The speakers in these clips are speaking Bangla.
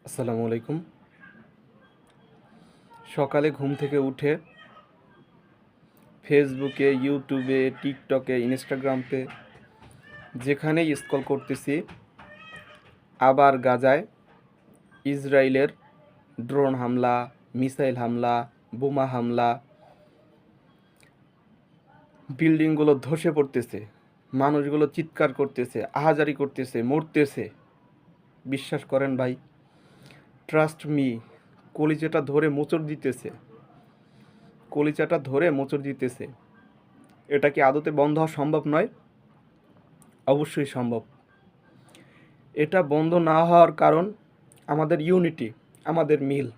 আসসালামু আলাইকুম। সকালে ঘুম থেকে উঠে ফেসবুকে, ইউটিউবে, টিকটকে, ইনস্টাগ্রামে যেখানেই স্ক্রল করতেছি, আবার গাজায় ইসরায়েলের ড্রোন হামলা, মিসাইল হামলা, বোমা হামলা, বিল্ডিংগুলো ধসে পড়তেছে, মানুষগুলো চিৎকার করতেছে, আহাজারি করতেছে, মরতেছে। বিশ্বাস করেন ভাই, ট্রাস্ট মি, কলিজাটা ধরে মোচড় দিতেছে, কলিজাটা ধরে মোচড় দিতেছে। এটা কি আদতে বন্ধ হওয়া সম্ভব নয়? অবশ্যই সম্ভব। এটা বন্ধ না হওয়ার কারণ আমাদের ইউনিটি, আমাদের মিল।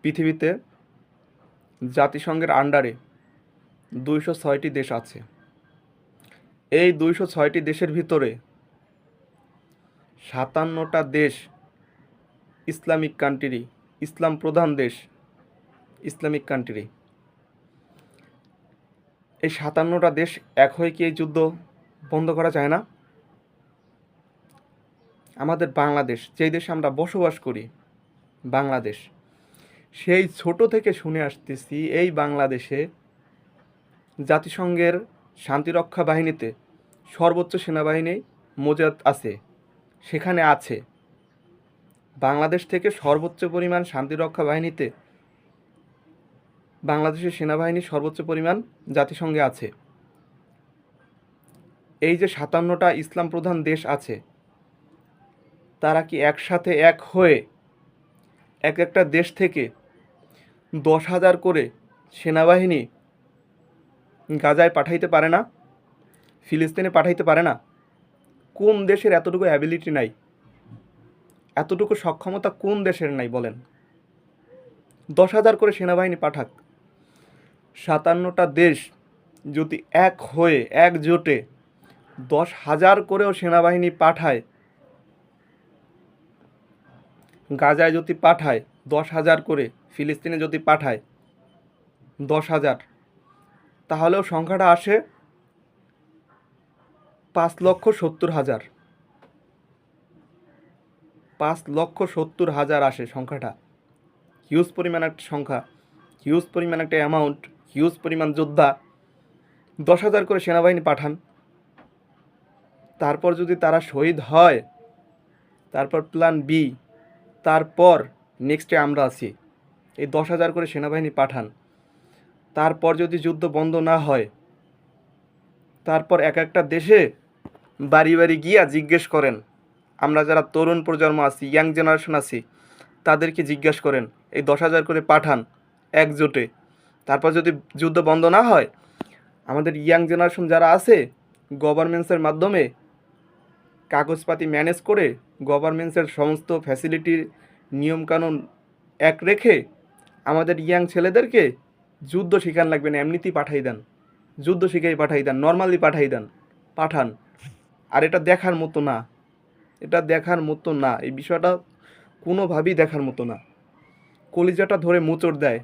পৃথিবীতে জাতিসংঘের আন্ডারে ২০৬টি দেশ আছে। এই ২০৬টি দেশের ভিতরে ৫৭টা দেশ ইসলামিক কান্ট্রি, ইসলাম প্রধান দেশ, ইসলামিক কান্ট্রি। এই ৫৭টা দেশ এক হয়ে কি এই যুদ্ধ বন্ধ করা যায় না? আমাদের বাংলাদেশ, যেই দেশে আমরা বসবাস করি, বাংলাদেশ, সেই ছোট থেকে শুনে আসতেছি এই বাংলাদেশে জাতিসংঘের শান্তিরক্ষা বাহিনীতে সর্বোচ্চ সেনাবাহিনী মজুদ আছে, সেখানে আছে। বাংলাদেশ থেকে সর্বোচ্চ পরিমাণ শান্তিরক্ষা বাহিনীতে বাংলাদেশের সেনাবাহিনী সর্বোচ্চ পরিমাণ জাতিসংঘে আছে। এই যে ৫৭টা ইসলাম প্রধান দেশ আছে, তারা কি একসাথে এক হয়ে এক একটা দেশ থেকে ১০,০০০ করে সেনাবাহিনী গাজায় পাঠাইতে পারে না? ফিলিস্তিনে পাঠাইতে পারে না? কোন দেশের এতটুকু অ্যাবিলিটি নাই? এতটুকু সক্ষমতা কোন দেশের নাই বলেন? ১০,০০০ করে সেনাবাহিনী পাঠাক। ৫৭টা দেশ যদি এক হয়ে একজোটে ১০,০০০ করেও সেনাবাহিনী পাঠায়, গাজায় যদি পাঠায় ১০,০০০ করে, ফিলিস্তিনে যদি পাঠায় ১০,০০০, তাহলেও সংখ্যাটা আসে ৫,৭০,০০০। ৫,৭০,০০০ আসে সংখ্যাটা। হিউজ পরিমাণ একটা সংখ্যা, হিউজ পরিমাণ একটা অ্যামাউন্ট, হিউজ পরিমাণ যোদ্ধা। ১০,০০০ করে সেনাবাহিনী পাঠান, তারপর যদি তারা শহীদ হয়, তারপর প্ল্যান বি, তারপর নেক্সটে আমরা আছি। এই ১০,০০০ করে সেনাবাহিনী পাঠান, তারপর যদি যুদ্ধ বন্ধ না হয়, তারপর এক একটা দেশে বাড়ি বাড়ি গিয়া জিজ্ঞেস করেন, আমরা যারা তরুণ প্রজন্ম আছি, ইয়াং জেনারেশন আছি, তাদেরকে জিজ্ঞাসা করেন, এই ১০,০০০ করে পাঠান একজোটে। তারপর যদি যুদ্ধ বন্ধ না হয়, আমাদের ইয়াং জেনারেশন যারা আছে, গভর্নমেন্টসের মাধ্যমে কাগজপাতি ম্যানেজ করে, গভর্নমেন্টসের সমস্ত ফ্যাসিলিটির নিয়মকানুন এক রেখে আমাদের ইয়াং ছেলেদেরকে যুদ্ধ শিখান লাগবে না, এমনিতেই পাঠাই দেন, যুদ্ধ শিখাই পাঠাই দেন, নর্মালি পাঠাই দেন, পাঠান। আর এটা দেখার মতো না, এটা দেখার মতো না, এই বিষয়টা কোনোভাবেই দেখার মতো না। কলিজাটা ধরে মোচড় দেয়,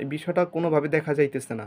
এই বিষয়টা কোনোভাবে দেখা যাইতেছে না।